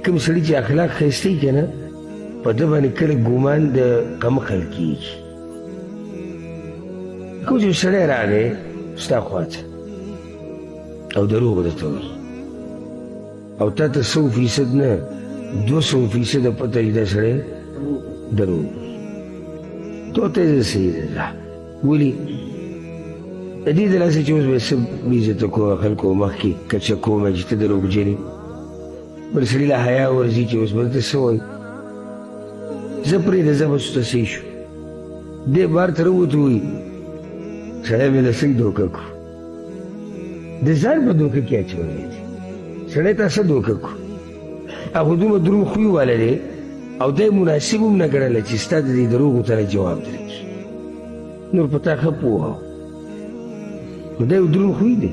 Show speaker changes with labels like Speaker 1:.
Speaker 1: کوم سړي چې اخلاق ښایسته وي که نه په ده باندې کله ګمان د کم خل کېږي. کوم چې سړی راغی ستا خواته او دروغ درته وایي او تا ته 100% نه 200% پته وي دا سړی دروغ وایي، تو ته یې صحیح ده ځه. ولې د دې د لاسه چې اوس به څه بېعزته کومه خلکو مخکې کچه کومه چې ته دروغجن یې، بل سړي له حیا ورځي چې اوس به درته څه وایي. زه پرېږده زه به ورته صحیح شو. دې بار ته راووتو وایي سړی مې له څنګ دوکه کړو. د ځان په دوکه کې اچولی دی سړی ته څه دوکه کړو. هغه دومره دروند خوی والا دی او دی مناسب هم نه ګڼله چې ستا د دې دروغو سره جواب درکړي. نور په تا ښه پوهه نو دی دروند خوی دی.